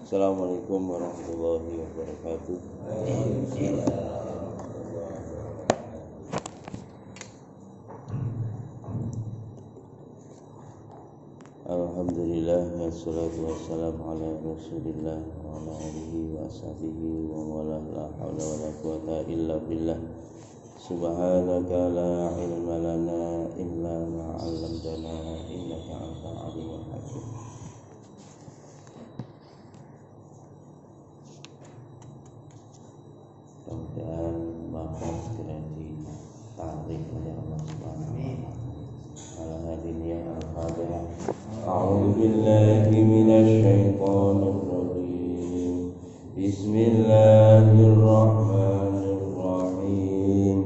Assalamualaikum warahmatullahi wabarakatuh. Alhamdulillah wassalatu wassalamu ala Rasulillah wa ala alihi wa sahbihi wa wala la haula wala quwata illa billah. Subhanaka la ilma lana illa ma 'allamtana innaka antal alimul hakim. Mudah-mudahan Bapak segera ditarik oleh Allah Subhanahu wa taala. Al-Hadiniyah Al-Fatihah. A'udzu billahi minasy syaithanir rajim. Bismillahirrahmanirrahim.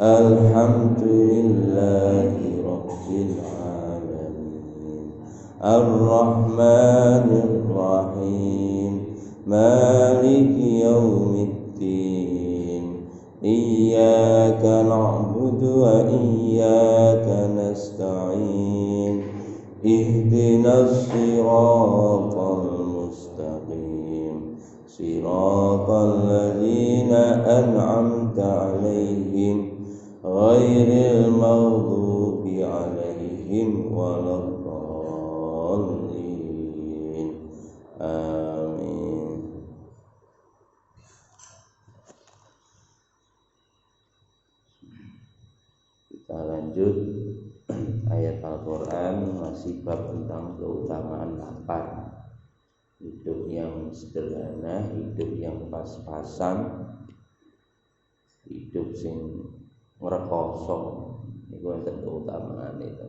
Alhamdulillahi rabbil alamin. Ar-Rahmanir Rahim. Maliki yaumiddin. Iyyaka na'budu wa iyyaka nasta'in. Ihdinas siratal mustaqim. Siratal ladzina an'amta 'alaihim ghairil maghdubi 'alaihim waladdallin. Amin. Kita lanjut ayat Al-Quran, masih bab tentang keutamaan lapar. Hidup yang sederhana, hidup yang pas-pasan, hidup sing ngrekoso niku enten keutamaan itu.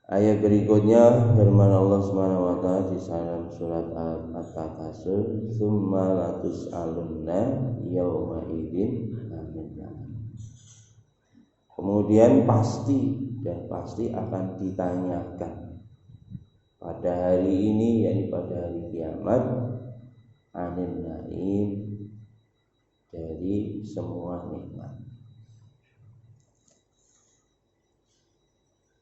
Ayat berikutnya firman Allah Subhanahu wa taala di dalam surat At-Takasur, "Tsumma latus'alunna yauma idzin." Kemudian pasti akan ditanyakan pada hari ini, yakni pada hari kiamat, anin naim, dari semua nikmat.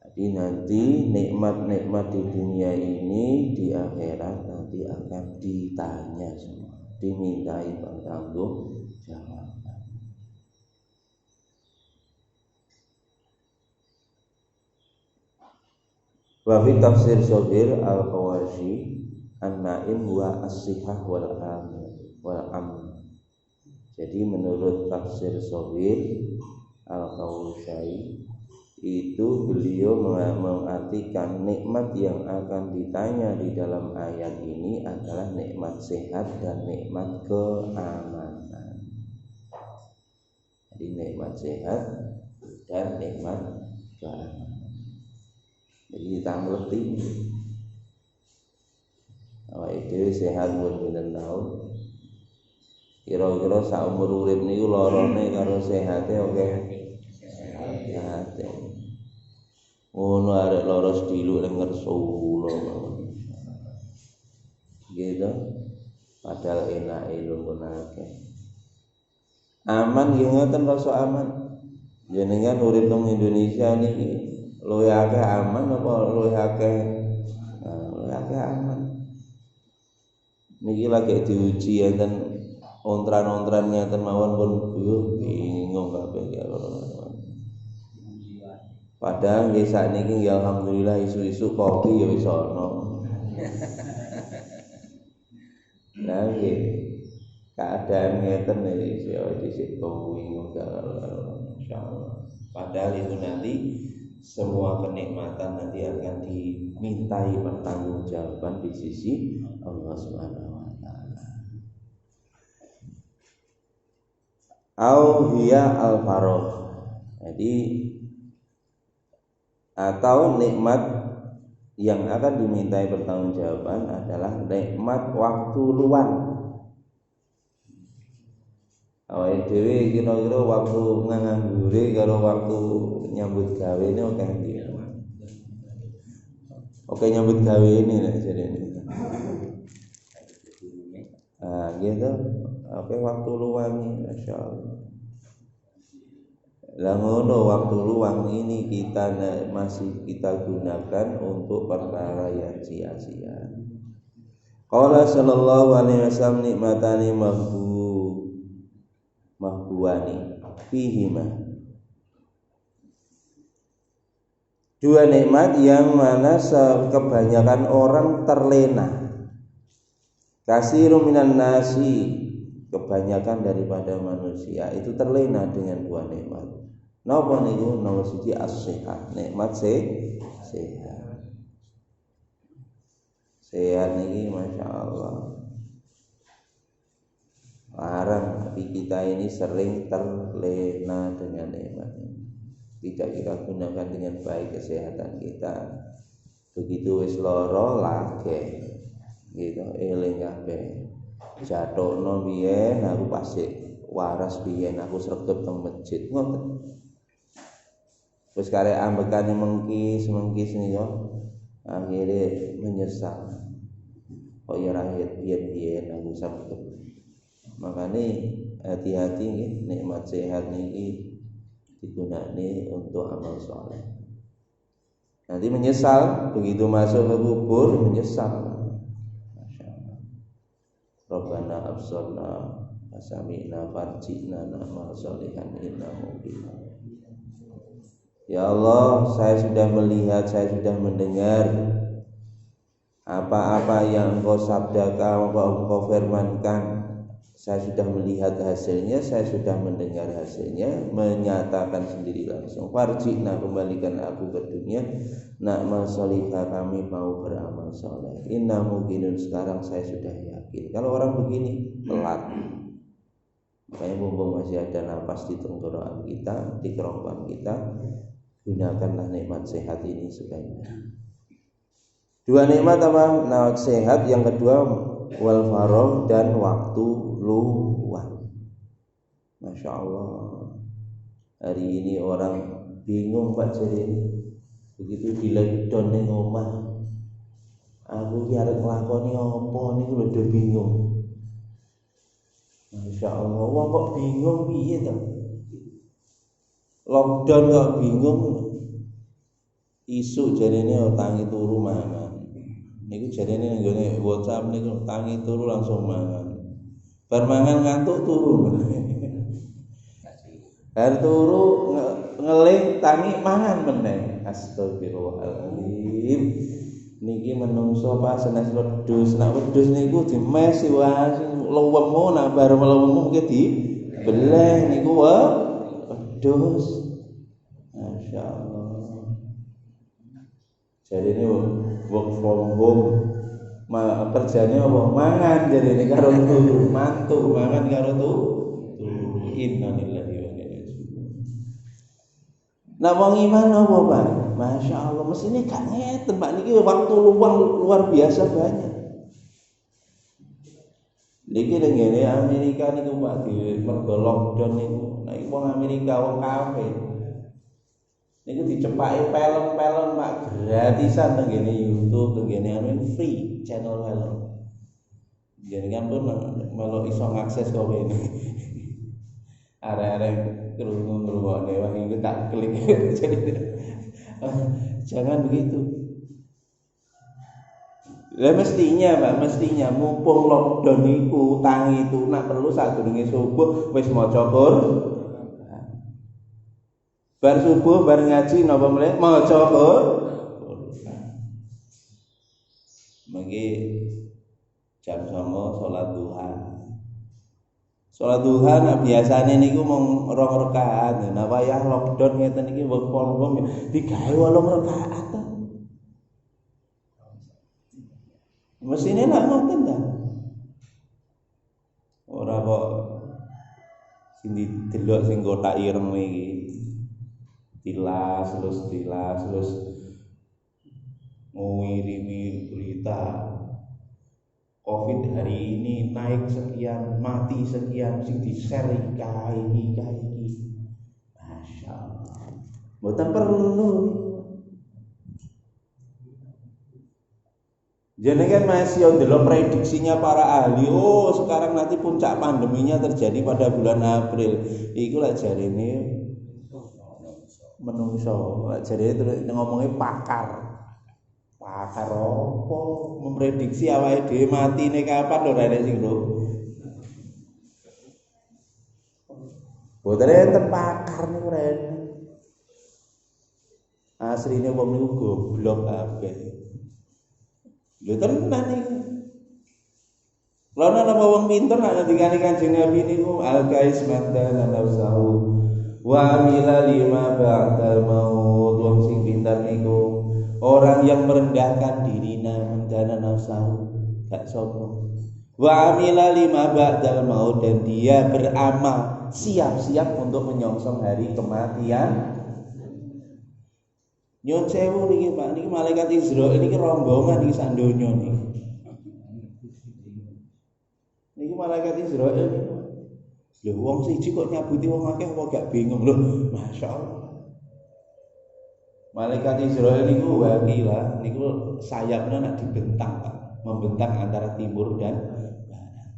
Jadi nanti nikmat-nikmat di dunia ini, di akhirat nanti akan ditanya semua, dimintai pertanggung jawaban. Wa fi tafsir Sobir al-Qawashi an-naim wa as-sihah wal am. Jadi menurut tafsir Sobir al-Qawashi itu beliau mengartikan nikmat yang akan ditanya di dalam ayat ini adalah nikmat sehat dan nikmat keamanan. Jadi nikmat sehat dan nikmat keamanan. Jadi kita ngerti awake dhewe sehat mun pinten taun. Kira-kira sak umur urip niku larane karo sehate oke. Sehate. Ngono arek lara sediluk ning ngerso kula. Gitu. Padahal enake lungunake. Aman nggih ngoten rasa aman. Jenengan urip nang Indonesia niki luwih akeh aman apa luwih akeh aman. Niki lagi diuji enten ontran-ontran ngeten mawon pun bingung kabeh karo. Padahal nggih sakniki ya alhamdulillah isu-isu kopi ya wis ana. Lah nggih keadaan ngeten iki dhisik bingung karo insyaallah. Padahal itu nanti semua kenikmatan nanti akan dimintai pertanggungjawaban di sisi Allah Subhanahu wa taala. Au hiya al-faragh. Jadi atau nikmat yang akan dimintai pertanggungjawaban adalah nikmat waktu luang. Awake dhewe kira-kira waktu nganggure karo waktu nyambut gawe ini oke ndi. Oke nyambut gawe ini nek jarene. Gitu. Oke waktu luang masyaallah. Lah ngono waktu luang ini masih kita gunakan untuk perkara yang sia-sia. Qala sallallahu alaihi wasallam nikmatani mahbuani fihima. Dua nikmat yang mana kebanyakan orang terlena. Kasirun minan nasi, kebanyakan daripada manusia itu terlena dengan dua nikmat. Napa niku? Nomor siji as-sehat, nikmat sehat. Sehat niki Masya Allah larang, tapi kita ini sering terlena dengan nikmat ini. Tidak kita gunakan dengan baik kesehatan kita. Begitu wis lara lage gitu eling kabeh. Jatuhno biyen aku pasik waras biyen aku sregep teng masjid ngoten. Wis karek ambekane mengkis nika akhirnya menyesal. Oh ya rakyat biyen aku sregep. Makane hati-hati nggih nikmat sehat niki digunakne untuk amal soleh. Nanti menyesal begitu masuk ke kubur menyesal. Masyaallah. Rabbana absarna wasami'na farji'na na'mal sholihan innahu bina. Ya Allah, saya sudah melihat, saya sudah mendengar apa-apa yang Engkau sabdakan, Engkau firmankan. Saya sudah melihat hasilnya, saya sudah mendengar hasilnya, menyatakan sendiri langsung. Farji'na, kembalikan aku ke dunia. Na'mal sholihah, kami mau beramal soleh. Inna mungkinun, sekarang saya sudah yakin. Kalau orang begini telat. Makanya mumpung masih ada nafas di tenggorokan kita, di kerongkongan kita, gunakanlah nikmat sehat ini sebaiknya. Dua nikmat apa? Nikmat sehat, yang kedua wal faragh, dan waktu luang. Masya Allah. Hari ini orang bingung Pak jadi begitu di lockdown ning omah. Aku ki arep nglakoni apa niku lho bingung. Masya Allah, wong kok bingung piye to? Lockdown kok bingung. Isu jarene tangi turu mangan. Niku jarene nggone WhatsApp niku tangi turu langsung mangan. Bar mangan ngantuk turu. Bar turu ngeling tangi mangan meneh. Astagfirullahaladzim. Niki menungso pas senes wedhus, nek wedhus niku dimes wae lewemu, nek bar lewemu ki dibeleh niku wedhus. Masyaallah. Jadi ini work from home, kerjanya apa? Mangan. Jadi ini karo turu, mantu mangan karo turu. Innalillahi wa inna ilaihi raji'un. Nah wong iman apa Pak? Masya Allah, mestinya gak ngeten Pak, niki waktu luang luar biasa banyak. Niki ngene Amerika niku Pak di mergo lockdown niku. Nek wong Amerika wong kafe. Niku dicepaki film-film Pak gratisan teng ngene YouTube, teng ngene free channel film. Jadi kan pun malah iso ngakses kowe ini. Arek-arek krungu-ngrungokne wah iki tak klik. Jadi jangan begitu. Lah mestinya Pak, mestinya mumpung lockdown niku tangi itu nak perlu sadurunge subuh wis maca Quran. Bar subuh bar ngaji napa meneh maca Quran. Mangke jam 09.00 salat duha. Salat duha nak biasane niku mung 2 rakaat. Nah wayah lockdown ngeten iki work from home digawe 8 rakaat. Mesine nak ngoten ta. Ora kok sing didelok sing kotak ireng iki. Tilas terus ngirimi berita Covid hari ini naik sekian, mati sekian, sing di-share iki. Masya Allah. Mboten perlu. Jadi kan masih ndelok prediksinya para ahli. Oh, sekarang nanti puncak pandeminya terjadi pada bulan April. Iku lah jarine menungso. Jadi terus ngomongnya pakar. Pakar apa? Memprediksi awake dhewe matine kapan ora ada sing lho. Boten enten pakar niku rene. Asline wong niku goblok kabeh. Lho tenan iki. Lawan ana wong pinter nek dikani Kanjeng Nabi niku al-kais madana nafsahu wa amila lima ba'dal maut. Wong sing pinter niku orang yang merendahkan dirinya mendana nafsahu gak sombong. Wa amila lima ba'dal maut, dan dia beramal siap-siap untuk menyongsong hari kematian. Nyun sewu niki Pak, niki malaikat Israil niki rombongan niki sak donya niki. Niki malaikat Israil niku. Lho wong siji kok nyabuti wong akeh kok gak bingung lho. Masyaallah. Malaikat Israil niku wakilah niku sayapnya nak dibentang Pak, membentang antara timur dan barat.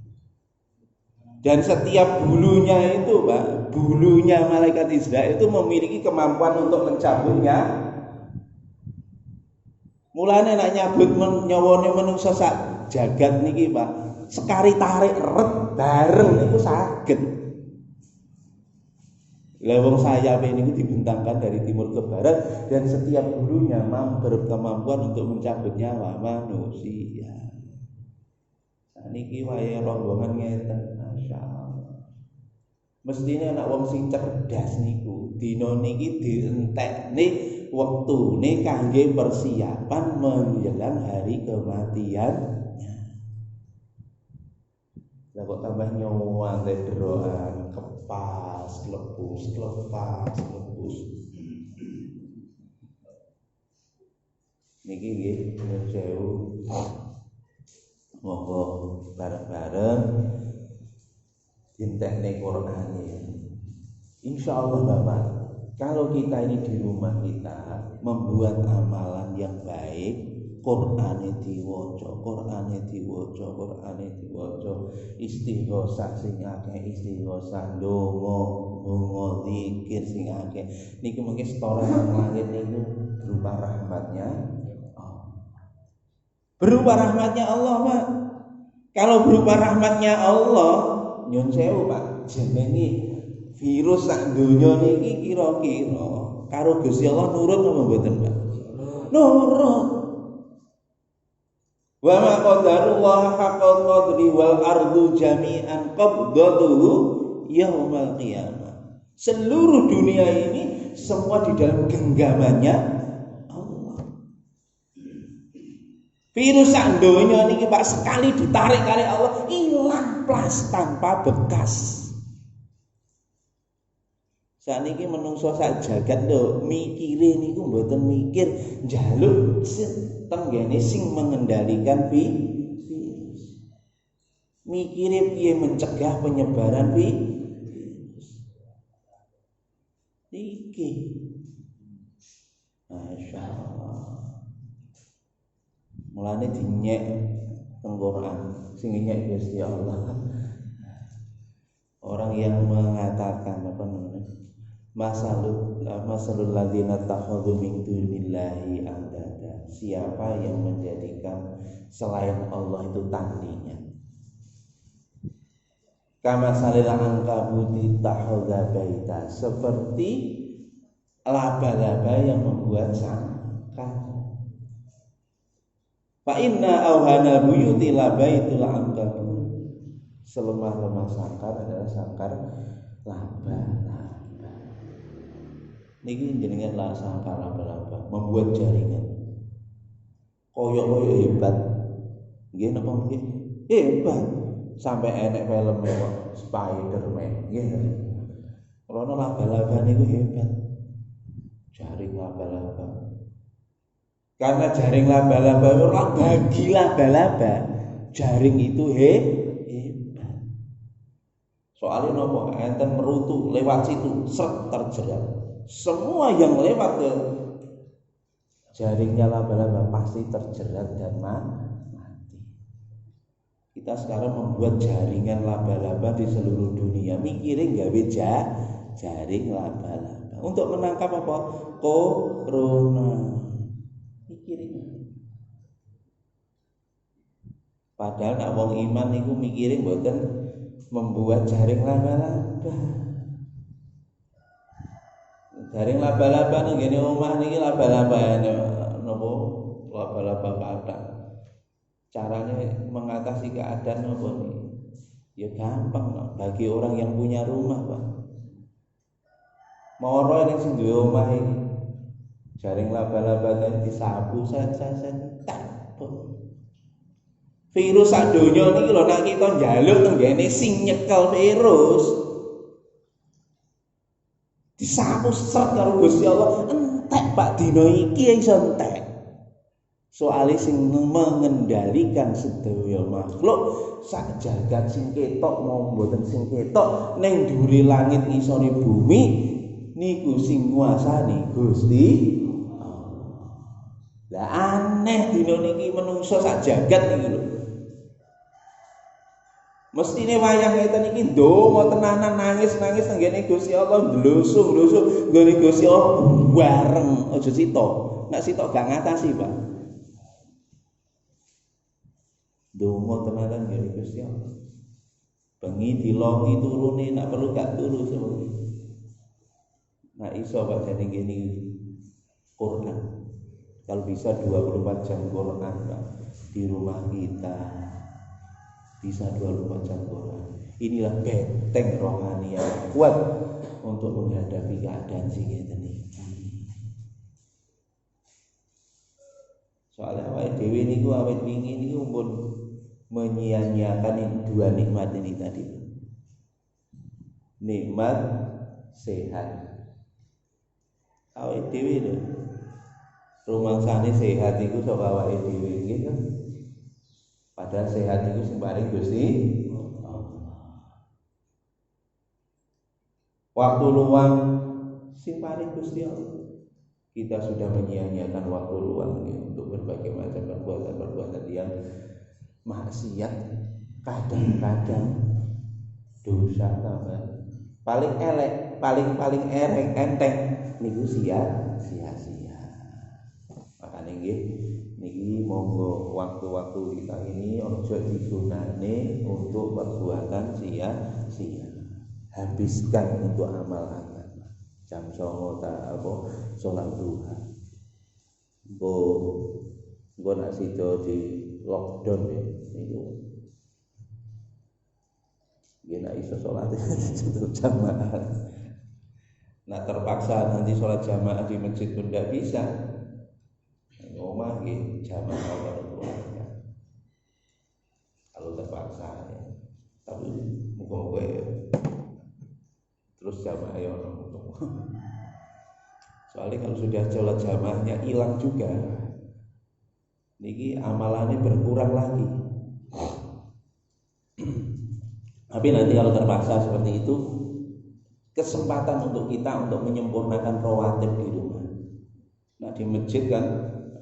Dan setiap bulunya itu Pak, bulunya malaikat Israil itu memiliki kemampuan untuk mencabutnya. Mulane nek nyabut nyawane manungsa sak jagat niki Pak, sekali tarik eret bareng niku saged. Lah wong sayape niku dibentangkan dari timur ke barat, dan setiap bulunya berkemampuan untuk mencabut nyawa manusia. Niki wayahe rombongan ngeten, masyaallah. Mestine anak wong sing cerdas niku dina niki dientekne wektune kangge persiapan menjelang hari kematiannya. Lah kok tambah nyuwang tedroan kepas lepus. Niki nggih nyuwun sewu. Monggo bareng-bareng dintekne Quran ya. Insyaallah Bapak, kalau kita ini di rumah kita membuat amalan yang baik, Qur'ane diwaca, istighosah sing akeh, istighosah ndonga zikir sing akeh. Niki mengke setoran langit niku berupa rahmatnya Allah. Berupa rahmatnya Allah, Pak. Kalau berupa rahmatnya Allah, nyun sewu Pak, jenenge virus sak donya niki kira-kira karo Gusti Allah nurut apa mboten, Pak? Nurut. Wa ma qadarullah haqqa qadri wal ardu jami'an qabdatuhu yaumal qiyamah. Seluruh dunia ini semua di dalam genggamannya Allah. Virus sak donya niki Pak, sekali ditarik kali Allah ilang plas tanpa bekas. Saniki menungso sak jagat lho mikire niku mboten mikir njaluk tenggene sing mengendalikan virus. Mikire piye mencegah penyebaran virus. Iki. Masyaallah. Mulane dinyek teng Quran sing nyek Gusti Allah. Orang yang mengatakan apa namanya? Masalul ladzina takhadhu min dunillahi andada. Siapa yang menjadikan selain Allah itu tandingan. Kama salil angkabuti takhadha baita, seperti laba-laba yang membuat sangkar. Fa inna awhana buyuti labaitul ankabut. Selemah-lemah sangkar adalah sangkar laba. Niki jenengan lah sangkar laba-laba, membuat jaringan. Koyok-koyok hebat. Nggih napa nggih? Hebat. Sampai enek film Spider-Man, nggih. Karena laba-laba niku hebat. Jaring laba-laba. Karena jaring laba-laba ora bagi laba-laba. Jaring itu hebat. Soalnya napa? Enten merutu lewat situ, sret terjerat. Semua yang lewat ke jaringnya laba-laba pasti terjerat dan mati. Kita sekarang membuat jaringan laba-laba di seluruh dunia, mikirin gawe jaring laba-laba. untuk menangkap apa? Corona. Mikirin. Padahal nak wong iman niku mikirin mboten membuat jaring laba-laba. Jaring laba-laba nang ngene omah niki laba-laba napa? Laba-laba kathah. Caranya mengatasi keadaan apa nih? Ya gampang Pak, bagi orang yang punya rumah Pak. Moro ning sing duwe omah iki. Jaring laba-laba tadi disapu saja entek. Virus sak donya niki lho nek kita njaluk teng ngene sing nyekel virus. Disapu seret karo Gusti Allah, entek Pak dina iki iso entek. Soale sing mengendalikan sedaya makhluk sak jagat sing ketok mau mboten sing ketok ning dhuwure langit ngisore bumi niku sing nguasani Gusti Allah. Lah aneh dina niki menungso sak jagat niki lho. Mestine wayah ngeten iki ndonga tenanan nangis-nangis nang ngene Gusti Allah ndlusuh-ndlusuh nggone Gusti Allah bareng aja sitok. Nek sitok gak ngatasi, Pak. Dongo tenanan ngene Gusti Allah. Bengi dilongi turune nek perlu gak turu sewengi. Nah iso Pak jane ngene Quran. Kalau bisa 24 jam Quran Pak di rumah kita. Bisa 24 jam Quran. Inilah benteng rohani yang kuat untuk menghadapi keadaan sing ngeten iki. Soalnya awake dhewe niku awet wingi niku pun menyia-nyiakan dua nikmat ini tadi. Nikmat sehat. Awake dhewe lho. Rumangsane sehat iku saka awake dhewe gitu. Padahal sehat itu sing paring Gusti Allah. Waktu luang sing paring Gusti Allah. Kita sudah menyia-nyiakan waktu luang ini untuk berbagai macam perbuatan-perbuatan yang maksiat, kadang-kadang dosa tambah. Paling elek, paling enteng niku sia-sia. Makane nggih niki monggo waktu-waktu kita ini ojo digunakne untuk perbuatan sia-sia. Habiskan untuk amal-amal. Jam 09.00 apa salat duha. Engko nek sida di lockdown ya niku. Nggih nek iso salat jamaah. Nah terpaksa nanti sholat jamaah di masjid pun tidak bisa. Omah nggih jamaah karo keluarga. Kalau terpaksa ya. Tapi muga-muga ya. Terus jamaah ya ono. Soalnya kalau sudah sholat jamaahnya hilang juga, niki amalannya berkurang lagi. Tapi nanti kalau terpaksa seperti itu, kesempatan untuk kita untuk menyempurnakan rawatib di rumah. Nah di masjid kan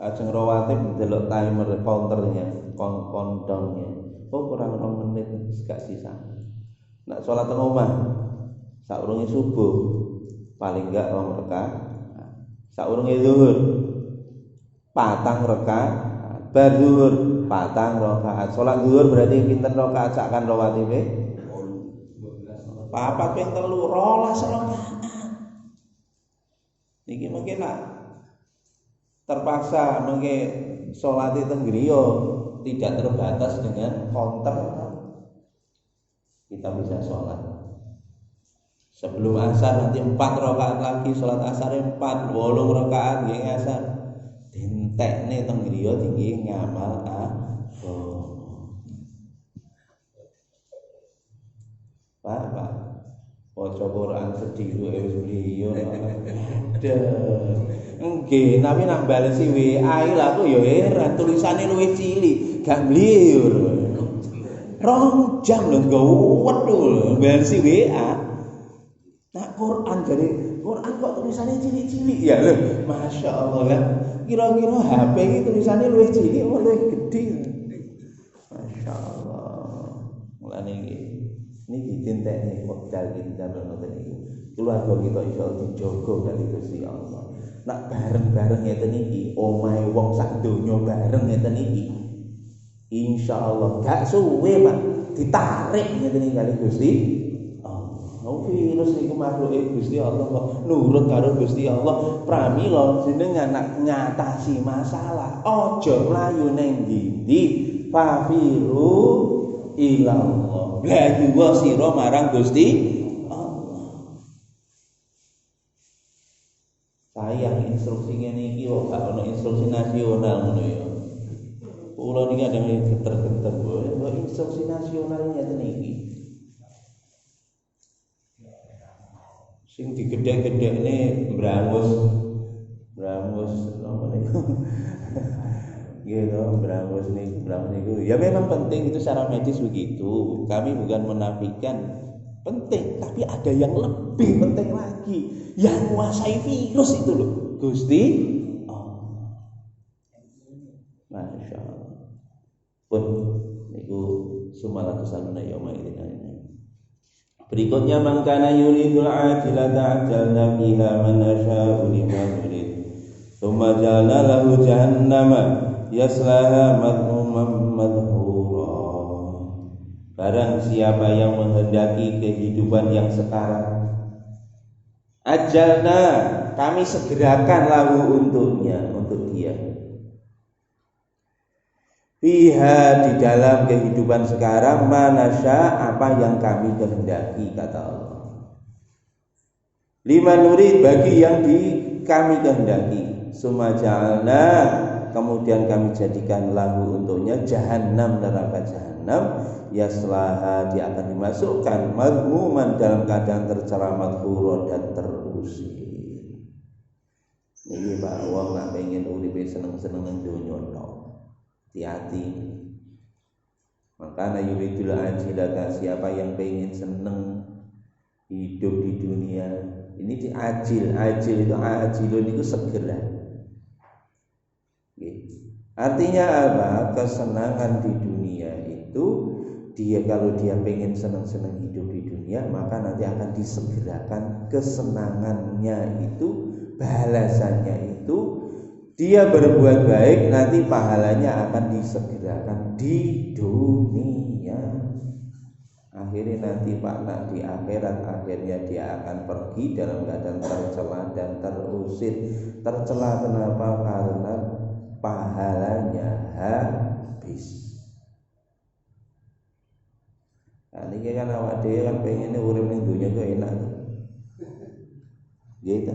ajeng rawatib delok timer counternya, countdownnya. Oh kurang 2 menit gak sisa. Nah sholat teng omah saurunge subuh paling enggak 2 rakaat. Saurunge zuhur 4 rakaat. Bar zuhur 4 rakaat. Sholat zuhur berarti pinten rakaat sakkan rawatibe? 4 ping 3 12 rakaat. Niki mungkin nak terpaksa mengke salat teng griya tidak terbatas dengan counter. Kita bisa sholat sebelum asar nanti 4 rakaat lagi, sholat asar 8 rakaat nggih asar. Dintekne teng griya tinggi ngamal Pak waca Quran sedilu wis bliyo. Nggih, tapi nak balesi WA lha aku ya heran tulisane luwih cilik, gak mliur. 2 jam lho nggo wedhul balesi WA. Nak Quran jare Quran kok tulisannya cilik-cilik ya lho. Masya Allah kan. Kira-kira HP iki tulisannya luwih cilik apa luwih gede. Masya Allah. Mulane niki dintekne wekdal iki damel ngoten niku. keluarga kita iso dijogo kali Gusti Allah. Nak bareng-bareng ngeten iki, omahe wong sak donya bareng ngeten iki. Insyaallah gak suwe Pak ditarik ngeten iki kali Gusti Allah. Virus niku makhluke Gusti Allah kok nurut karo Gusti Allah. Pramila jenengan nak ngatasi masalah aja mlayu ning ndi. Fafiru ilallah. Mlayu sira marang Gusti Allah. Sayang instruksi ngene iki kok gak ono instruksi nasional ngono ya. Kula niki kadang geter-geter kok instruksi nasional ngeten iki. Sing digedhe-gedhekne brangus apa niku. Gitu, brangus niku. Ya memang penting itu secara medis begitu. Kami bukan menafikan penting, tapi ada yang lebih penting lagi, yang menguasai virus itu loh, Gusti Allah. Masya Allah. Pun niku sumalatusanna yauma idzin. Berikutnya man kana yuridul ajilata ajalna fiha man nasya'u liman yurid. Tsumma ja'alna lahu jahannama yaslaha madhmuman madhura. Barang siapa yang menghendaki kehidupan yang sekarang, ajalna kami segerakan lahu untuknya, untuk dia. Fiha di dalam kehidupan sekarang manasya apa yang kami kehendaki kata Allah. Lima nurid bagi yang kami kehendaki. Summa ja'alna kemudian kami jadikan lahu untuknya jahannam, neraka jahannam, yaslaha dia akan dimasukkan madhmuman dalam keadaan tercela, madhura dan terusir. Niki Pak wong nak pengen uripe seneng-seneng nang donya tok. Hati-hati. Makanya yuridul ajilata, siapa yang pengen seneng hidup di dunia ini di ajil itu ajilun itu segera. Artinya apa? Kesenangan di dunia itu dia kalau dia pengen senang-senang hidup di dunia maka nanti akan disegerakan kesenangannya itu, balasannya itu dia berbuat baik nanti pahalanya akan disegerakan di dunia. Akhirnya nanti Pak nak di akhirat akhirnya dia akan pergi dalam keadaan tercela dan terusir. Tercela kenapa? Karena pahalanya habis. Nah, ini kan awak dhewe kan pengen urip ning dunya kok enak. Gitu.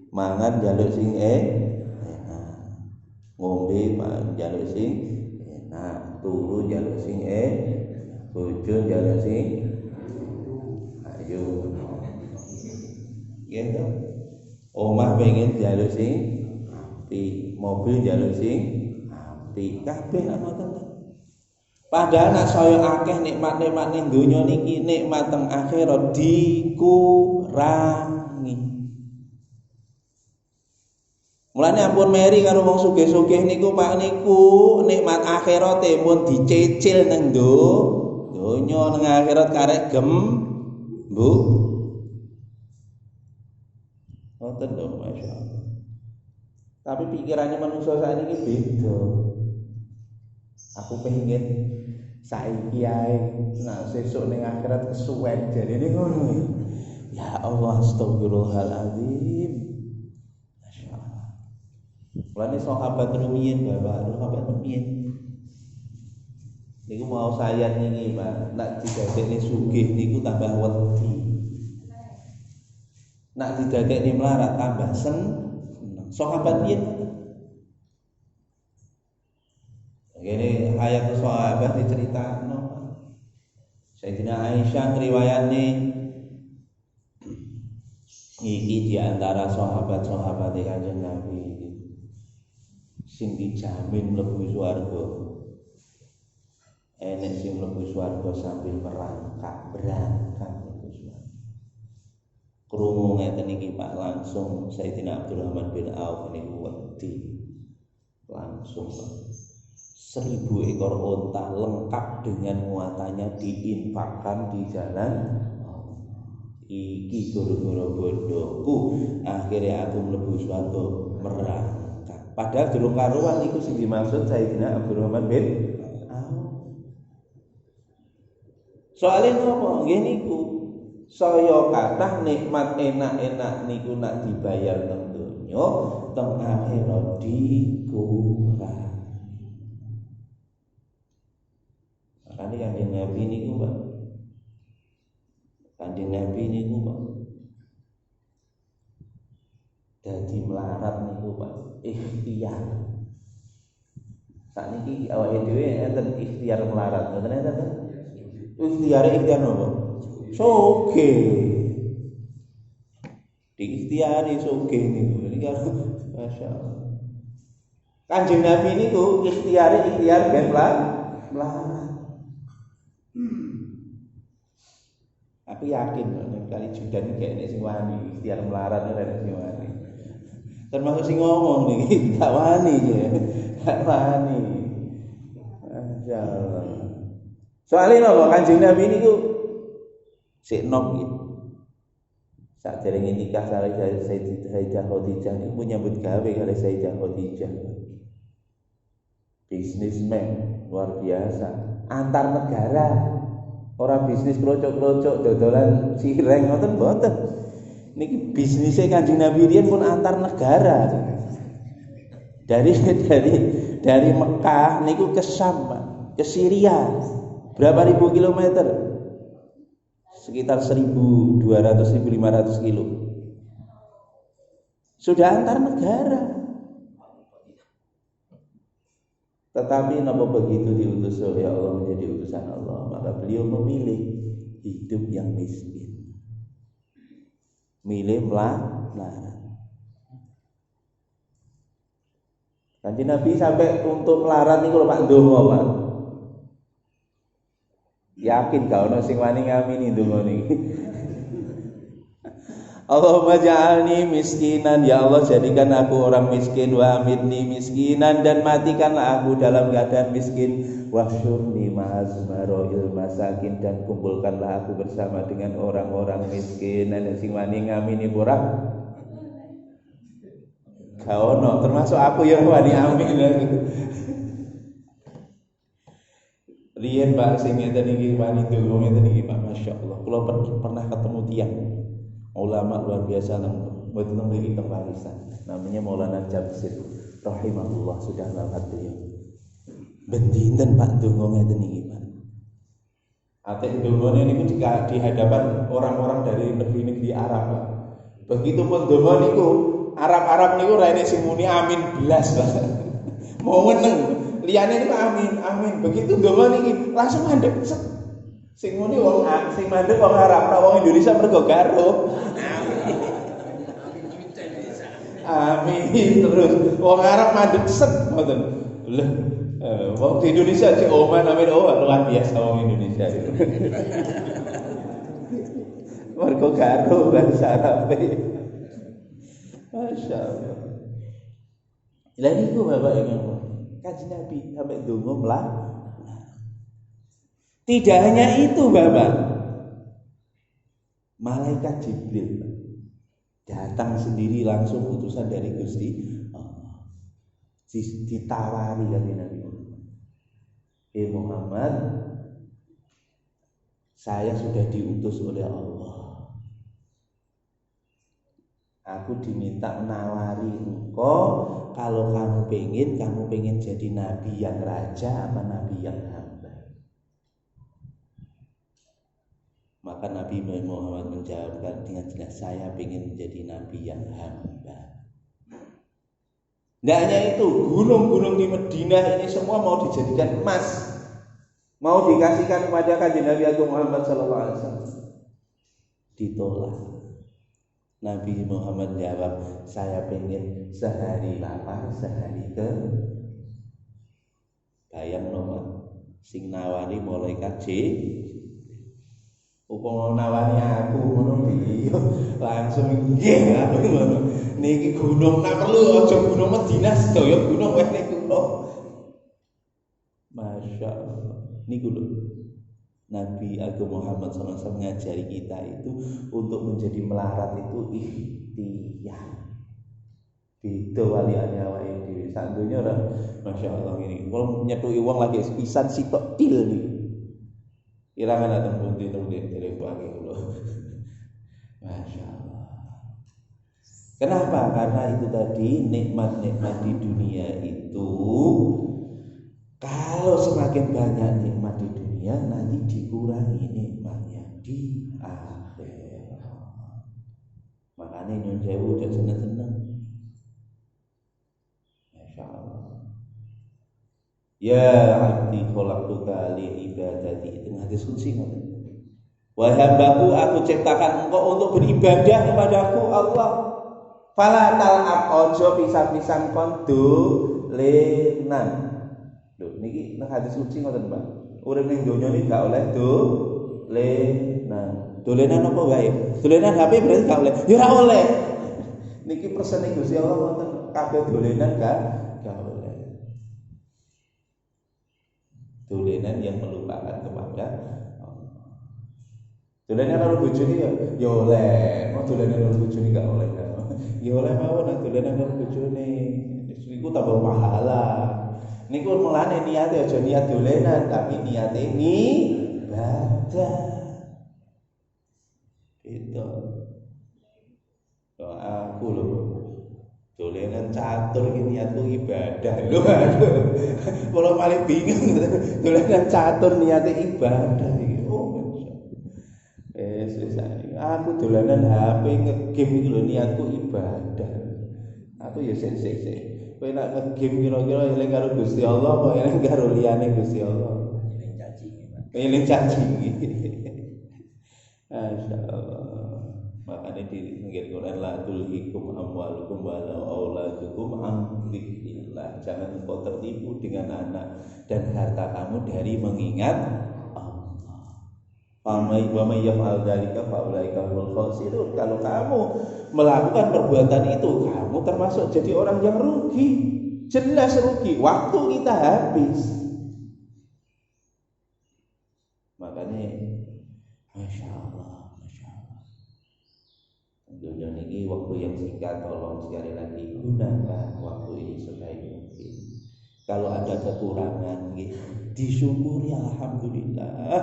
Mangan njaluk sing ngombe njaluk sing enak, turu njaluk sing bojo njaluk sing ayo. Gitu. Omah pengen njaluk sing apik, mobil njaluk sing apik, kabeh ana ngoten. Padahal nek saya akeh nikmat-nikmat ning donya niki, nikmat teng akhirat dikurangi. Mulane ampun meri karo wong sugih-sugih niku Pak niku nikmat akhirate mun dicicil nang donya nang akhirat karek gembuk. Ngoten lho masyaallah. Tapi pikirannya manusia saat ini beda. Aku pengen saiki ae nah sesuk ning akhirat kesuwen jarene ngono. Ya Allah, astagfirullahaladzim. Mulane sahabat rumiyin Bapak, sahabat rumiyin. Niku mau sayat niki Pak, nak didadekne sugih niku tambah wedi. Nak didadekne melarat tambah seneng. Sahabat yen. Ini ayat sahabat diceritakno. Sayyidina Aisyah riwayatne iki di antara sahabat-sahabat Kanjeng Nabi sing dijamin mlebu swarga. Enek sing mlebu swarga sambil berangkat mlebu swarga. Krungu ngeten iki Pak, langsung Sayyidina Abdurrahman bin Auf niku wedi. Langsung 1000 ekor unta lengkap dengan muatannya diinfakkan di jalan Allah. iki gara-gara bondoku akhirnya aku mlebu swarga merangkak. Padahal durung karuan iku sing dimaksud Sayyidina Abdurrahman bin Auf. Soale nopo? Nggih niku saya kathah nikmat enak-enak niku nak dibayar teng donya, teng akhirat dikurang. Makane Kanjeng Nabi niku, Pak. Kanjeng Nabi niku, Pak. Dadi melarat niku, Pak. Ikhtiar. Sakniki awake dhewe enten ikhtiar melarat, ngoten enten. Ikhtiar napa? Soge. Diikhtiari soge niku. Niki masyaallah. Kanjeng Nabi niku ikhtiar ben melarat. Aku yakin nek kali judan iki nek sing wani ikhtiar melarat nek sing wani. Termasuk sing ngomong niki gak wani ya. Gak wani. Masyaallah. Soale napa Kanjeng Nabi niku sik nom nggih. Sakderenge nikah kali Sayyidah Khadijah niku nyambut gawe kali Sayyidah Khadijah. Bisnismen luar biasa, antar negara. Ora bisnis krocok-krocok dodolan cireng ngoten mboten. Niki bisnisnya Kanjeng Nabi riyen pun antar negara. Dari Mekah niku ke Syam, ke Syria. Berapa ribu kilometer? Sekitar 1.200-1.500 kilo. Sudah antar negara. Tetapi napa begitu diutus oleh Allah menjadi utusan Allah, maka beliau memilih hidup yang miskin. Milih melarat. Kanjeng Nabi sampai untuk melarat niku lho Pak ndonga, Pak. Yakin gak ono sing wani ngamini ndonga niki. Allahumma ja'alni miskinan, ya Allah jadikan aku orang miskin, wa amitni miskinan, dan matikanlah aku dalam keadaan miskin, wahsyurni ma'azmaroil masakin, dan kumpulkanlah aku bersama dengan orang-orang miskin. Ada sing wani ngamini ora? Gak ono, termasuk aku yang wani amin. Riyen Pak sing ngeten iki wani donga ngeten iki Pak, masyaallah. Kula pernah ketemu tiyang ulama luar biasa nang mboten mriki teng Warisan. Namanya Maulana Jabsir rahimahullah, sudah wafat beliau. Ben dinten Pak donga ngeten iki Pak. Ate dongane niku di hadapan orang-orang dari negeri-negeri Arab Pak. Begitu pun donga niku Arab-Arab niku ra enek sing muni amin blas Pak. Mau meneng liyane niku amin. Begitu donga niki langsung mandek. Sing muni wong sing mandek wong Arab, nek wong Indonesia mergo garo. Amin terus. Wong Arab mandek set ngoten. Lah, wong di Indonesia sih oman amin luar biasa wong Indonesia itu. Mergo garo bahasa Arab. Masyaallah. Lah niku Bapak ingin Kanjeng Nabi sampai donga melarat. Tidak hanya itu Bapak, malaikat Jibril datang sendiri langsung utusan dari Gusti Allah. Ditawari oleh Nabi Muhammad, saya sudah diutus oleh Allah. Aku diminta menawari engkau, kalau kamu pengen jadi nabi yang raja apa nabi yang hamba. Maka Nabi Muhammad menjawabkan dengan jelas, saya ingin menjadi nabi yang hamba. Tidak hanya itu, gunung-gunung di Madinah ini semua mau dijadikan emas, mau dikasihkan kepada Kanjeng Nabi Agung Muhammad SAW. Ditolak. Nabi Muhammad jawab, saya pengen sehari lapar, sehari ke. Bayang nomor sing nawani malaikat upama nawani aku ngono piye langsung nggih aku ngono niki gunung nak perlu aja gunung Madinah sedaya gunung wis niku lho masyaallah niku lho Nabi Agung Muhammad SAW mengajari kita itu untuk menjadi melarat itu ikhtiar. Beda waliane awake dhewe. Sak donya ora masyaallah ini. Kalau nyethuki wong lagi pisan sitok til niku. Ilangan ateng pundi dari pagi kula. Masyaallah. Kenapa? Karena itu tadi nikmat-nikmat di dunia itu kalau semakin banyak nikmat di dunia nanti dikurangi nikmatnya di akhirat. Makanya nyun sewu udah seneng-seneng. Masyaallah. Ya abdi khalaqtuka li ibadati, itu hadis qudsi ngoten. Wahabaku aku ciptakan engkau untuk beribadah kepadaku Allah. Fala tal'ab ojo pisan-pisan kon dolenan. Lho niki nang hadis qudsi ngoten, Pak. Urip ning donya niki gak oleh dolenan. Dolenan apa wae? Dolenan HP berarti gak oleh. Ya ora oleh. Niki persene Gusti Allah ngoten, kabeh dolenan gak oleh. Dolenan yang melupakan kepada Allah. Dolenan karo bojone ya oleh. Mau dolenan karo bojone gak oleh kan. Ya oleh mawon nek dolenan karo bojone. Iku tambah pahala. Niku mulane niate aja niat dolenan tapi niate ibadah. Itu. Aku lho. Dolenan catur iki niatku ibadah. Lho aduh. Kula malah bingung. Dolenan catur niate ibadah iki. Oh. Aku dolanan HP nge-game iki lho niatku ibadah. Aku ya sik. Kowe nek nge-game kira-kira eling karo Gusti Allah apa eling karo liyane Gusti Allah? Eling caci. Masyaallah. Makanya di Quran la tulhikum amwalukum wala auladukum an dzikrillah. Jangan engkau tertipu dengan anak dan harta kamu dari mengingat Allah. Wa may yaf'al dzalika fa ulaika humul khasirun. Kalau kamu melakukan perbuatan itu, kamu termasuk jadi orang yang rugi. Jelas rugi. Waktu kita habis. Makanya Masya Allah. Dunia ini waktu yang singkat, tolong sekali lagi gunakan waktu ini sebaik mungkin. Kalau ada kekurangan, disyukuri alhamdulillah.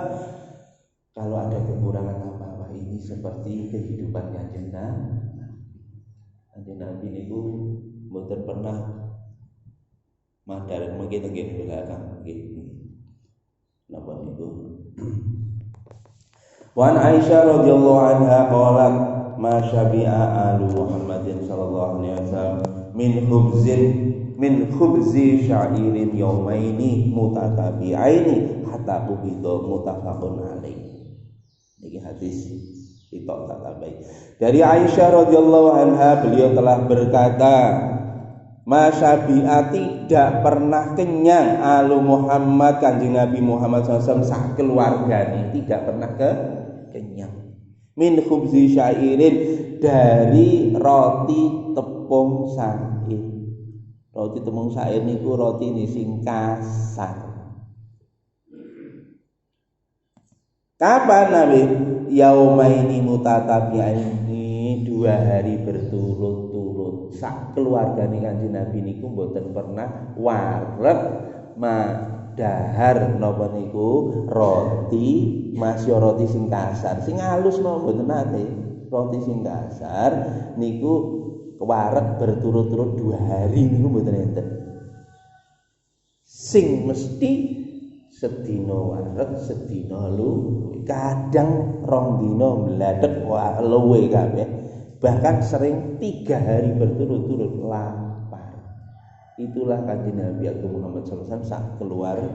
Kalau ada kekurangan apa-apa ini seperti kehidupan Kanjeng Nabi niku mboten pernah madhar mungkin nggih belakang nggih. Napa niku? Wan Aisyah radhiyallahu anha qalat ma syabi'a alu Muhammadin sallallahu alaihi wasallam min khubzi sya'irin yaumaini mutatabi'aini hatta qubida muttafaqun alaih. Ini hadis Itok Tatabai. Dari Aisyah radhiyallahu anha beliau telah berkata, Masyabi'ah tidak pernah kenyang alu Muhammad Kanjeng Nabi Muhammad SAW sak keluarganya tidak pernah kenyang. Min khubzi syairin dari roti tepung syair. Roti tepung syair niku roti ini sing kasar. Kapan Nabi? Yaumaini mutatabi'aini, 2 hari berturut-turut. Sak keluargane Kanjeng Nabi niku mboten pernah wareg dahar napa niku roti, masya roti sing kasar. Sing halus napa mboten nate. Roti sing kasar niku wareg berturut-turut 2 hari niku mboten enten. Sing mesti sedina wareg, sedina kadang 2 dina mladhek wah luwe kabeh. Bahkan sering 3 hari berturut-turut lapar. Itulah Kanjeng Nabi Agung Muhammad SAW sak keluargane.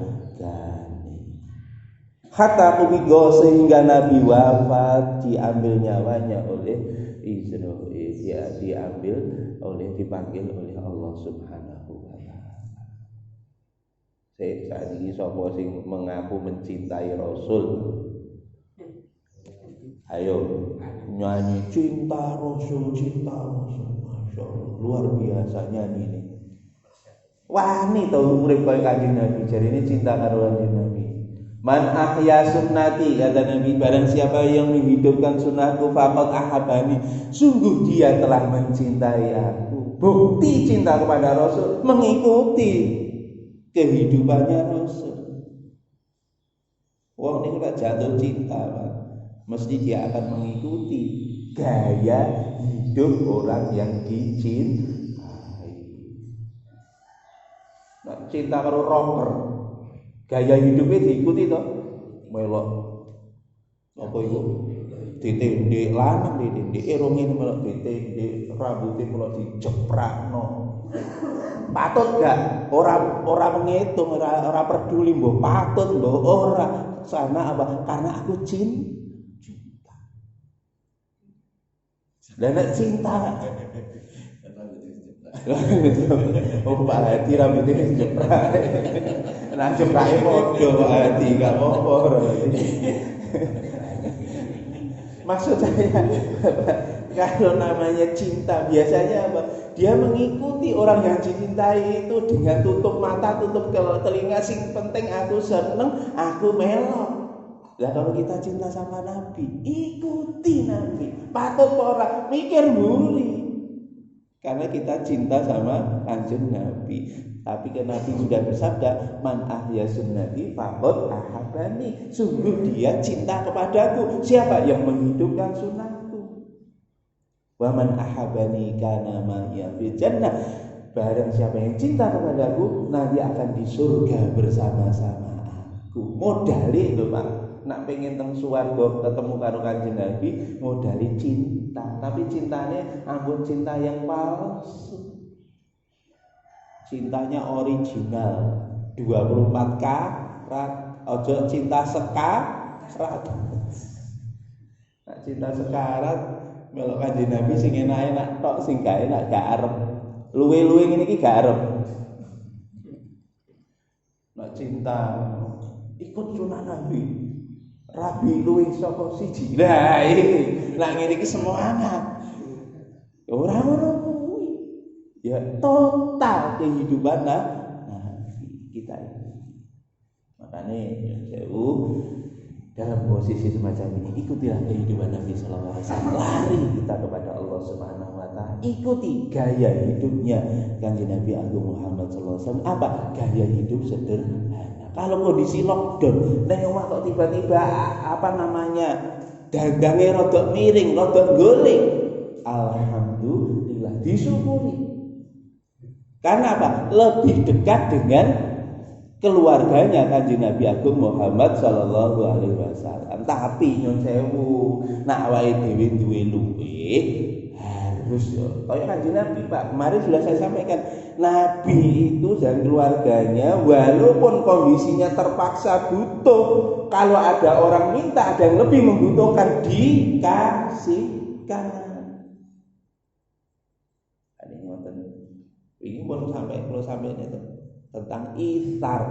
Hatta kubigo sehingga Nabi wafat, diambil nyawanya oleh Israel, dipanggil oleh Allah Subhanahu wa taala. Saat ini sapa sing mengaku mencintai Rasul? Ayo nyanyi cinta Rasul, Masya Allah, luar biasa nyanyi ini. Wah ini tahu urip kaya Kanjeng Nabi, jadi ini cinta karo Kanjeng Nabi. Man ahya sunnati, kata Nabi, barang siapa yang menghidupkan sunnahku faqad ahabani, sungguh dia telah mencintai aku. Bukti cinta kepada Rasul mengikuti kehidupannya Rasul. Wong niku lek jatuh cinta, Pak, mesti dia akan mengikuti gaya hidup orang yang dicintai. Nah, cinta karo rocker, gaya hidupnya diikuti toh, melok apa itu? Ditindek lanang, ditindek erongin melok ditindek, rambutnya melok dijeprakno. Patut gak? Orang menghitung, orang peduli, mbok patut, mbok ora. Sana apa? Karena aku cinta. Dan cinta. Oh, Pak Hadi rambutnya dijeprak. Nah, jepraknya podo Pak Hadi, gak apa-apa. Maksud saya, kalau namanya cinta biasanya apa? Dia mengikuti orang yang dicintai itu dengan tutup mata, tutup telinga. Sing penting aku seneng, aku melok. Lah kalau kita cinta sama Nabi, ikuti Nabi. Patut orang mikir mburi. Karena kita cinta sama Kanjeng Nabi. Tapi kan Nabi sudah bersabda, man ahya sunnati faqad ahabani. Sungguh dia cinta kepadaku. Siapa yang menghidupkan sunnahku? Wa man ahabani kana ma'iya fil jannah. Barang siapa yang cinta kepadaku, nanti akan di surga bersama-sama aku. Modali itu, Pak. Nak pengen teng swarga ketemu karo Kanjeng Nabi, modali cinta. Tapi cintanya ampun cinta yang palsu. Cintanya original 24 karat. Ojo cinta sekarat. Nah, cinta sekarat melok Kanjeng Nabi sing enak-enak tok, sing gak enak gak arep. Luwe-luwe ngene iki gak arep. Nek cinta ikut sunah Nabi. Rabi luwih saka siji. Nah, iki lak ngene iki semangat. Ora ngono kuwi. Ya total kehidupan kita ini. Makanya sewu dalam posisi semacam ini, ikutilah kehidupan Nabi Sallallahu Alaihi Wasallam. Lari kita kepada Allah Subhanahu Wa Taala. Ikuti gaya hidupnya Kanjeng Nabi Agung Muhammad Sallallahu Alaihi Wasallam. Apa? Gaya hidup sederhana. Kalau kondisi lockdown, neng omah kok tiba-tiba dagangnya rodok miring, rodok guling. Alhamdulillah, disyukuri. Karena apa? Lebih dekat dengan keluarganya Kanjeng Nabi Agung Muhammad Sallallahu Alaihi Wasallam. Tapi nyun sewu, nak awake dhewe duwe luwih harus yo. Kayak Kanjeng Nabi, Pak, kemarin sudah saya sampaikan, Nabi itu dan keluarganya walaupun kondisinya terpaksa butuh, kalau ada orang minta, ada yang lebih membutuhkan, dikasihkan. Ini pun sampai itu tentang isar,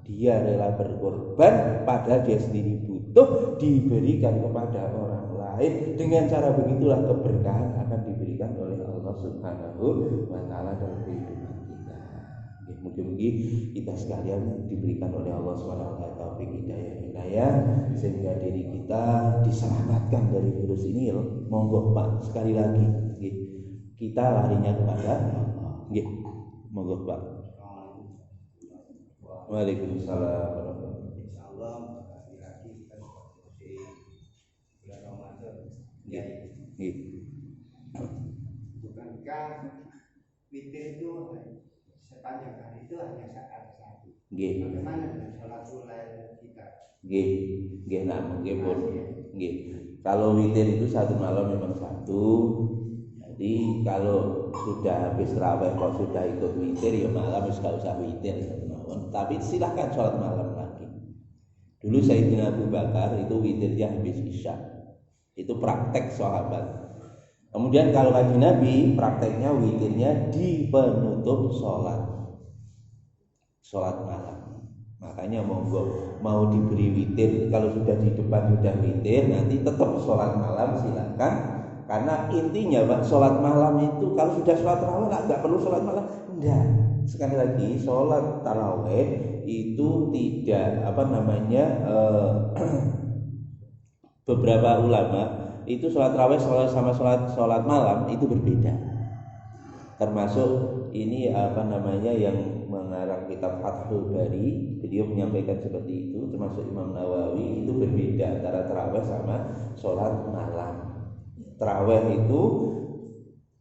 dia rela berkorban padahal dia sendiri butuh, diberikan kepada orang lain. Dengan cara begitulah keberkahan akan diberikan oleh Allah Subhanahu wa Ta'ala dalam kehidupan kita. Mungkin kita sekalian diberikan oleh Allah Subhanahu wa Ta'ala taufik hidayah sehingga diri kita diselamatkan dari virus ini. Monggo Pak, sekali lagi kita larinya kepada Allah. Monggo Pak. Waalaikumsalam. Insyaallah lagi kita seperti bulan Ramadan. Bukankah witir itu sepanjang hari itu hanya saat satu? Bagaimana dengan sholatul lail kita? Kalau witir itu satu malam memang satu. Jadi kalau sudah habis raweh, kalau sudah ikut witir ya malam gak usah witir. Tapi silahkan sholat malam lagi. Dulu Sayyidina Abu Bakar itu witirnya habis isya. Itu praktek sahabat. Kemudian kalau Kanjeng Nabi prakteknya witirnya di penutup sholat malam. Makanya monggo mau diberi witir, kalau sudah di depan sudah witir, nanti tetap sholat malam silakan. Karena intinya Pak, sholat malam itu kalau sudah sholat tarawih nggak perlu sholat malam. Enggak. Sekali lagi, sholat tarawih itu tidak beberapa ulama itu sholat tarawih sama sholat malam itu berbeda. Termasuk ini yang mengarang kitab Fathul Bari, beliau menyampaikan seperti itu. Termasuk Imam Nawawi, itu berbeda antara tarawih sama sholat malam. Tarawih itu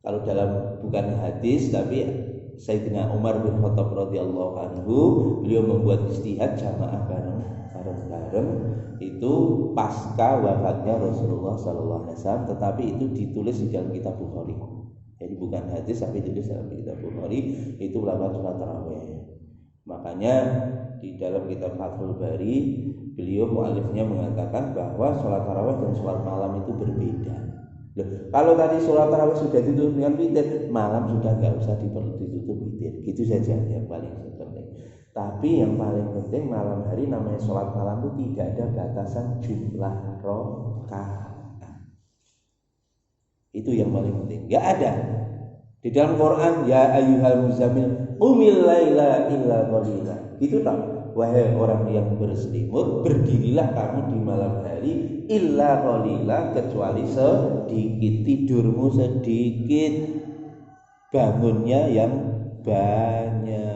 kalau dalam bukan hadis tapi Sayyidina Umar bin Khattab radhiyallahu anhu, beliau membuat ijtihad jamaah bareng-bareng itu pasca wafatnya Rasulullah sallallahu alaihi wasallam, tetapi itu ditulis di dalam kitab Bukhari. Jadi bukan hadis tapi ditulis dalam kitab Bukhari, itu ulama sholat tarawih. Makanya di dalam kitab Fathul Bari beliau mu'alifnya mengatakan bahwa sholat tarawih dan sholat malam itu berbeda. Kalau tadi sholat tarawih sudah ditutup dengan witir, malam sudah nggak usah ditutup witir, gitu saja yang paling penting. Tapi yang paling penting malam hari namanya sholat malam itu tidak ada batasan jumlah rakaat. Itu yang paling penting. Nggak ada di dalam Quran, ya ayyuhal muzammil qumil laila illa qalila. Itu tak, wahai orang yang berselimut, berdirilah kamu di malam hari illa qalila, kecuali sedikit, tidurmu sedikit, bangunnya yang banyak.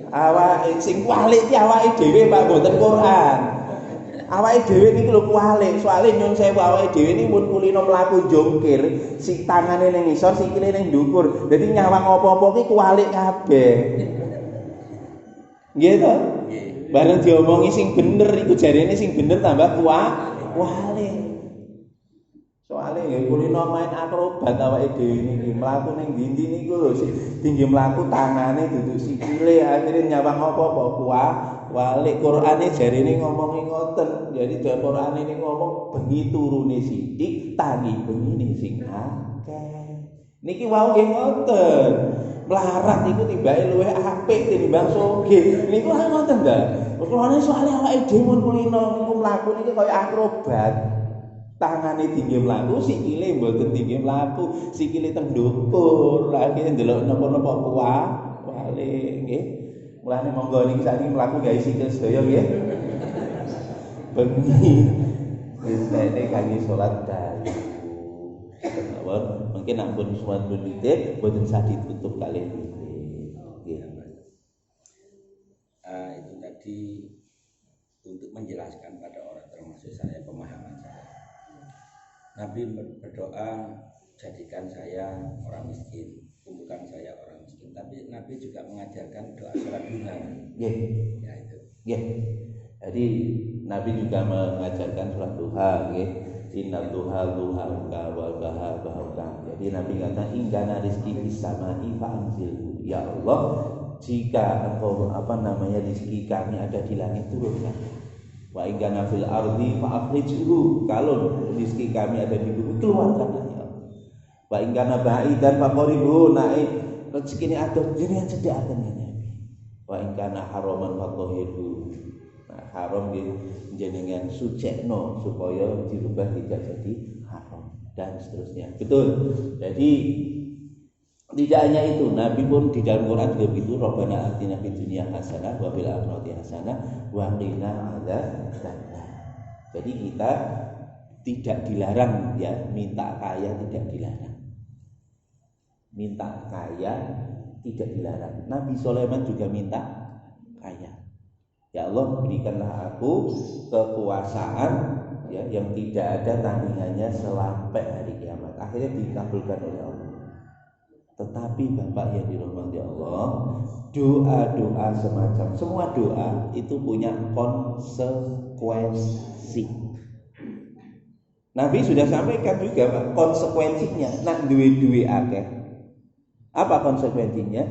Awake sing kualik ki awake dhewe Pak, mboten Quran. Awake dhewe niku lho kualik, soalé nyun sewu awake dhewe niku mun kulino mlaku jongkir, si tangane ning ngisor, sikile ning ndukur. Dadi nyawang apa-apa ki kualik kabeh. Nggih to? Nggih. Bareng diomongi sing bener iku jarene sing bener tambah kualik. Soale nggih kulino main akrobat awake dhewe niki, mlaku ning ndi-ndi niku lho sing tinggi mlaku tangane duduk sikile, akhire nyawang apa-apa walik. Qur'ane jarene ngomongi ngoten. Jadi Qur'ane ini ngomong bengi turune sithik, tangi bengine sing akeh. Niki wau nggih ngoten. Melarat iku tibake luwih apik tinimbang sugih. Niku ngoten ta. Qur'ane soalé awake dhewe mun kulino niku mlaku niki kaya akrobat. Tangane tinggi mlaku, sikile mboten tinggi mlaku, sikile teng ndukur. Akhire ndelok napa-napa walik nggih. Mulane monggo niki sakniki mlaku gawe sikil sedaya nggih. Bengi intene kangge salat dalu. Mungkin ampun salat witir boten sah ditutup kalih witir. Nggih. Itu tadi untuk menjelaskan pada orang, termasuk saya, pemahaman saya. Nabi berdoa, jadikan saya orang miskin, kumpulkan saya orang miskin. Tapi Nabi juga mengajarkan doa sholat duha. Ya itu. Ya. Jadi Nabi juga mengajarkan sholat duha, nggih. Inna duha wal baha. Jadi Nabi kata ingkana rizki fis samai fa anzilhu. Ya Allah, jika engkau rezeki kami ada di langit, turunkan. Wa ingkana fil ardi fa akhrijhu. Kalau rezeki kami ada di bumi, keluarkanlah ya Allah. Wa ingkana ba'idan fa qaribhu. Naik rezeki ini ada jenengan cedhakaken ya Nabi. Wa ingkana haraman fa tahirhu. Nah, haram jenengan sucekno supaya dirubah tidak jadi haram dan seterusnya. Betul. Jadi tidak hanya itu, Nabi pun di dalam Quran juga begitu, Rabbana atina fid dunya hasanah wa fil akhirati hasanah wa qina adzabannar. Jadi kita tidak dilarang ya, minta kaya tidak dilarang. Minta kaya tidak dilarang. Nabi Sulaiman juga minta kaya. Ya Allah, berikanlah aku kekuasaan ya yang tidak ada tandingannya sampai hari kiamat. Akhirnya dikabulkan oleh Allah. Tetapi Bapak yang dirahmati Allah, doa-doa semua doa itu punya konsekuensi. Nabi sudah sampaikan juga Pak, konsekuensinya nak duwe akeh. Apa konsekuensinya?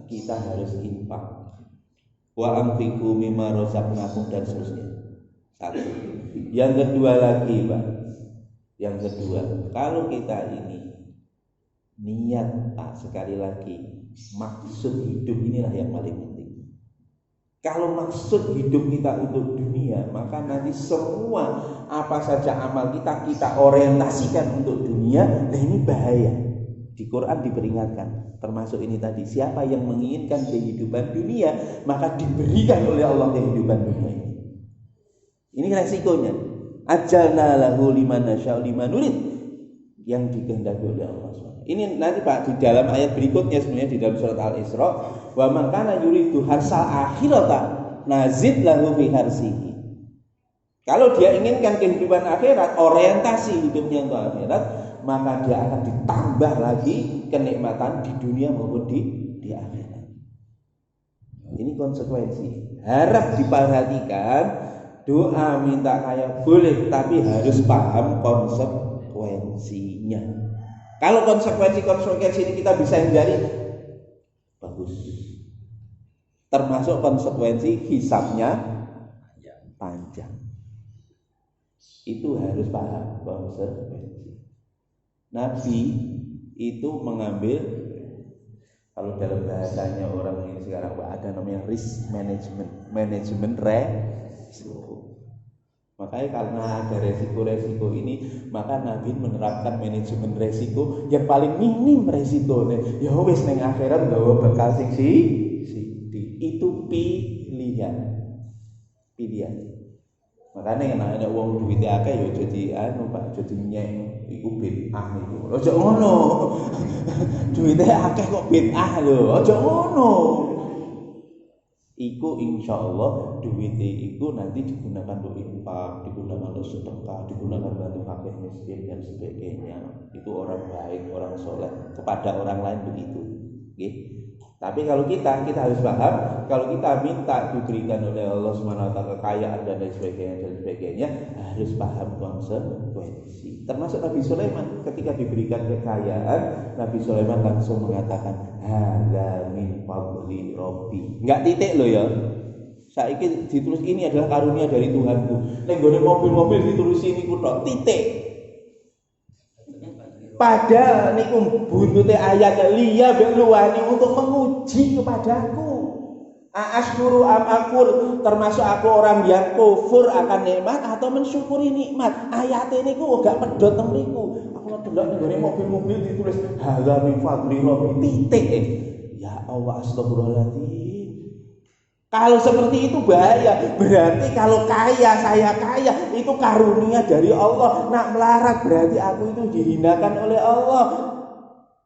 Kita harus infak. Wa anfiqu mimma razaqnakum dan seterusnya. Satu. Yang kedua lagi Pak. Yang kedua, kalau kita ini niat Pak, sekali lagi maksud hidup inilah yang paling penting. Kalau maksud hidup kita untuk dunia, maka nanti semua apa saja amal kita orientasikan untuk dunia. Nah ini bahaya. Di Quran diperingatkan, termasuk ini tadi, siapa yang menginginkan kehidupan dunia, maka diberikan oleh Allah kehidupan dunia ini. Ini resikonya. Ajalna lahu liman nasya'u liman nurid, yang dikehendaki oleh Allah SWT. Ini nanti Pak di dalam ayat berikutnya, sebenarnya di dalam surat Al-Isra, wa man kana yuridu harsal akhirata nazid lahu fi harsihi. Kalau dia inginkan kehidupan akhirat, orientasi hidupnya untuk akhirat, maka dia akan ditambah lagi kenikmatan di dunia maupun di akhirat. Ini konsekuensi. Harap diperhatikan, doa minta kaya boleh, tapi harus paham konsekuensinya. Kalau konsekuensi ini kita bisa hindari, bagus. Termasuk konsekuensi hisabnya panjang. Itu harus paham konsekuensi. Nabi itu mengambil, kalau dalam bahasanya orang ini sekarang ada namanya risk management, manajemen resiko. Makanya karena ada resiko-resiko ini, maka Nabi menerapkan manajemen resiko yang paling minim resikonya. Ya wis neng akhirat gawa bekal sing itu pilihan. Makanya yang namanya uang duitnya akeh ya jadi Pak, jadi nyeng iku bid'ah iku. Aja ngono. Duitnya akeh kok bid'ah lho. Aja ngono. Iku insyaallah duitnya iku nanti digunakan untuk infak, digunakan untuk sedekah, digunakan bantu fakir miskin dan sebagainya. Itu orang baik, orang soleh kepada orang lain begitu. Nggih. Tapi kalau kita harus paham, kalau kita minta diberikan oleh Allah SWT kekayaan dan lain sebagainya, harus paham konsekuensi. Termasuk Nabi Sulaiman, ketika diberikan kekayaan, Nabi Sulaiman langsung mengatakan, hadza min fadli Rabbi. Enggak titik loh ya. Saiki ditulis ini adalah karunia dari Tuhanku. Nek nggone mobil-mobil ditulis ini ku tok titik. Padahal niku buntute ayat liya beluani untuk menguji kepadaku. Aashkuru am akur, termasuk aku orang yang kufur akan nikmat atau mensyukuri nikmat. Ayat ini ku gak pedot teng mriku. Aku ndelok nggone mobil-mobil ditulis hadza min fadli rabbi titik. Ya Allah, astagfirullahaladzim. Kalau seperti itu bahaya. Berarti kalau saya kaya itu karunia dari Allah. Nak melarat berarti aku itu dihinakan oleh Allah.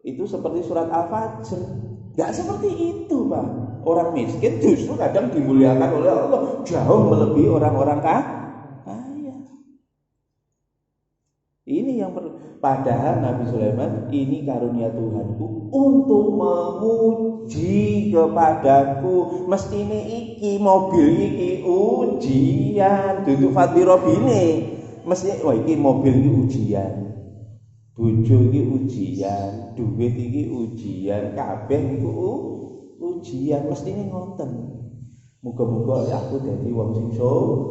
Itu seperti surat Al-Fajr. Gak seperti itu Pak. Orang miskin justru kadang dimuliakan oleh Allah, jauh melebihi orang-orang kaya. Ini yang padahal Nabi Sulaiman, ini karunia Tuhanku untuk menguji kepadaku. Mestine iki mobil iki ujian, dudu fadli robine. Mesti iki mobil iki ujian. Bojo iki ujian, duit iki ujian, kabeh iku ujian, mestine ngoten. Muga-muga aku dadi wong sing syukur.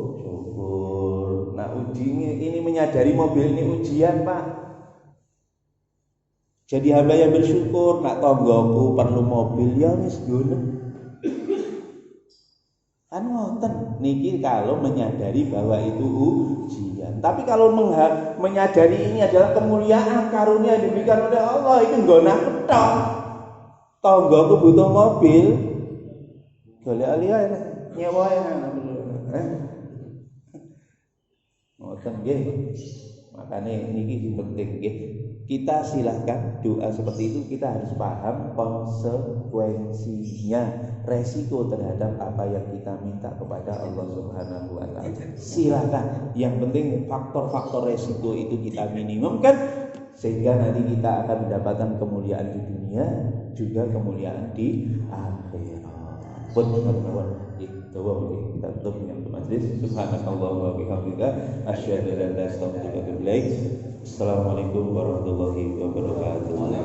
Nah, ini menyadari mobil ini ujian, Pak. Jadi hamba yang bersyukur, nak tonggoku perlu mobil ya wis ngono. Kan ngoten niki kalau menyadari bahwa itu ujian. Tapi kalau menyadari ini adalah kemuliaan karunia yang diberikan oleh Allah, itu nggonah ketok. Tonggoku butuh mobil. Golek liya nyewa ya. Ngoten nggih. Makane niki penting nggih. Kita silahkan doa seperti itu, kita harus paham konsekuensinya, resiko terhadap apa yang kita minta kepada Allah Subhanahu wa taala. Silahkan. Yang penting faktor-faktor resiko itu kita minimumkan sehingga nanti kita akan mendapatkan kemuliaan di dunia juga kemuliaan di akhirat. Itu kita tutup dengan majlis. Subhanallah wa bihamdika asyhadu an la ilaha illa anta astaghfiruka wa atubu ilaik. Assalamualaikum warahmatullahi wabarakatuh.